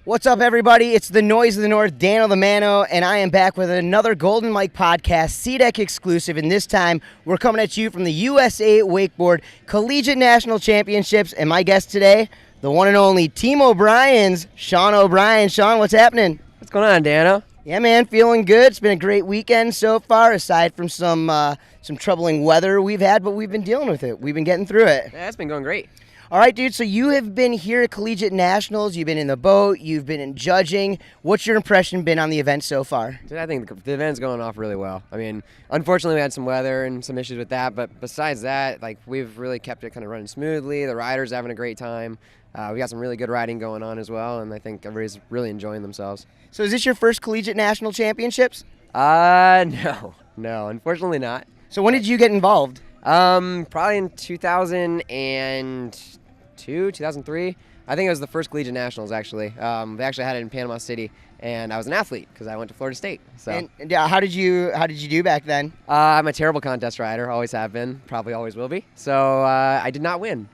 What's up, everybody? It's the Noise of the North, Dano the Mano, and I am back with another Golden Mike podcast, SeaDek exclusive, and this time we're coming at you from the USA Wakeboard Collegiate National Championships, and my guest today, the one and only Team O'Brien's Sean O'Brien. Sean, what's happening? What's going on, Dano? Yeah, man, feeling good. It's been a great weekend so far, aside from some troubling weather we've had, but we've been dealing with it. We've been getting through it. Yeah, it's been going great. All right, dude, so you have been here at Collegiate Nationals. You've been in the boat. You've been in judging. What's your impression been on the event so far? Dude, I think the event's going off really well. I mean, unfortunately, we had some weather and some issues with that, but besides that, like, we've really kept it kind of running smoothly. The riders are having a great time. We got some really good riding going on as well, and I think everybody's really enjoying themselves. So is this your first Collegiate National Championships? No, unfortunately not. So when did you get involved? Probably in 2002, 2003. I think it was the first Collegiate Nationals, actually. They actually had it in Panama City, and I was an athlete because I went to Florida State. So, and how did you do back then? I'm a terrible contest rider, always have been, probably always will be. So I did not win.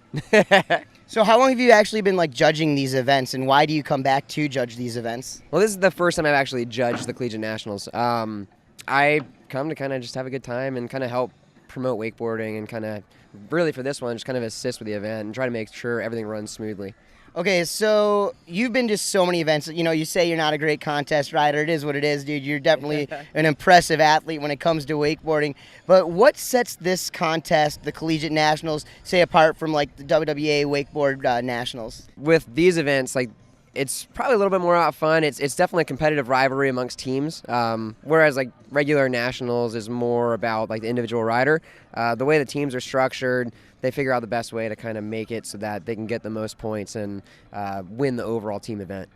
So how long have you actually been judging these events, and why do you come back to judge these events? Well, this is the first time I've actually judged the Collegiate Nationals. I come to kind of just have a good time and kind of help promote wakeboarding and kind of really for this one just kind of assist with the event and try to make sure everything runs smoothly. Okay, so you've been to so many events. You know, you say you're not a great contest rider. It is what it is, dude. You're definitely an impressive athlete when it comes to wakeboarding. But what sets this contest, the Collegiate Nationals, say apart from the WWA Wakeboard Nationals? With these events, it's probably a little bit more out fun. It's definitely a competitive rivalry amongst teams, whereas regular nationals is more about the individual rider. The way the teams are structured, they figure out the best way to kind of make it so that they can get the most points and win the overall team event.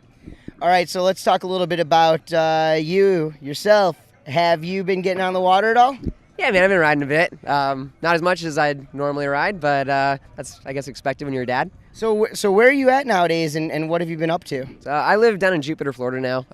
All right, so let's talk a little bit about yourself. Have you been getting on the water at all? Yeah, man, I've been riding a bit. Not as much as I'd normally ride, but that's, I guess, expected when you're a dad. So where are you at nowadays, and what have you been up to? So I live down in Jupiter, Florida now.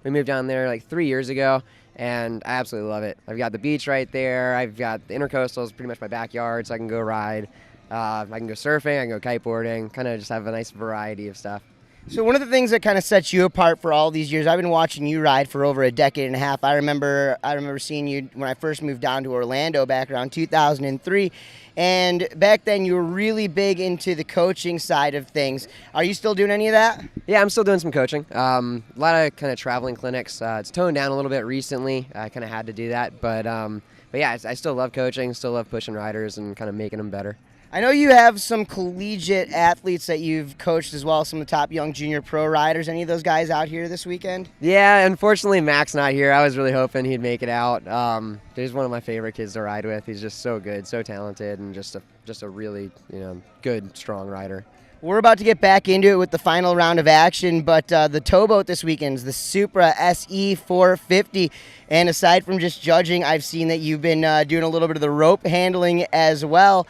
We moved down there 3 years ago, and I absolutely love it. I've got the beach right there. I've got the intercoastals, pretty much my backyard, so I can go ride. I can go surfing, I can go kiteboarding, kind of just have a nice variety of stuff. So one of the things that kind of sets you apart for all these years, I've been watching you ride for over a decade and a half. I remember seeing you when I first moved down to Orlando back around 2003. And back then you were really big into the coaching side of things. Are you still doing any of that? Yeah, I'm still doing some coaching. A lot of kind of traveling clinics. It's toned down a little bit recently. I kind of had to do that. But yeah, I still love coaching, still love pushing riders and kind of making them better. I know you have some collegiate athletes that you've coached as well, some of the top young junior pro riders. Any of those guys out here this weekend? Yeah, unfortunately, Mac's not here. I was really hoping he'd make it out. He's one of my favorite kids to ride with. He's just so good, so talented, and just a really good, strong rider. We're about to get back into it with the final round of action, but the towboat this weekend is the Supra SE 450. And aside from just judging, I've seen that you've been doing a little bit of the rope handling as well.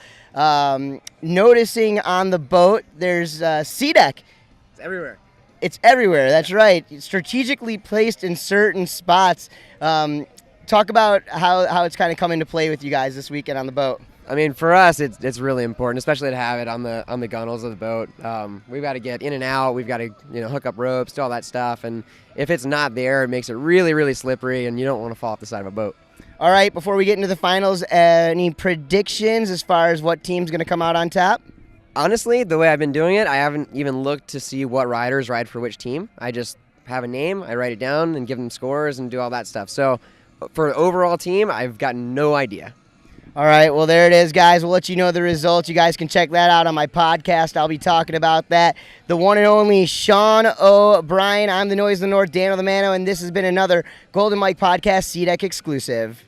Noticing on the boat, there's SeaDek. It's everywhere. It's everywhere, that's right. It's strategically placed in certain spots. Talk about how it's kind of come into play with you guys this weekend on the boat. I mean, for us, it's really important, especially to have it on the gunnels of the boat. We've got to get in and out. We've got to hook up ropes, do all that stuff. And if it's not there, it makes it really, really slippery, and you don't want to fall off the side of a boat. All right, before we get into the finals, any predictions as far as what team's going to come out on top? Honestly, the way I've been doing it, I haven't even looked to see what riders ride for which team. I just have a name, I write it down, and give them scores and do all that stuff. So for the overall team, I've got no idea. All right, well, there it is, guys. We'll let you know the results. You guys can check that out on my podcast. I'll be talking about that. The one and only Sean O'Brien. I'm the Noise of the North, Dano the Mano, and this has been another Golden Mike podcast SeaDek exclusive.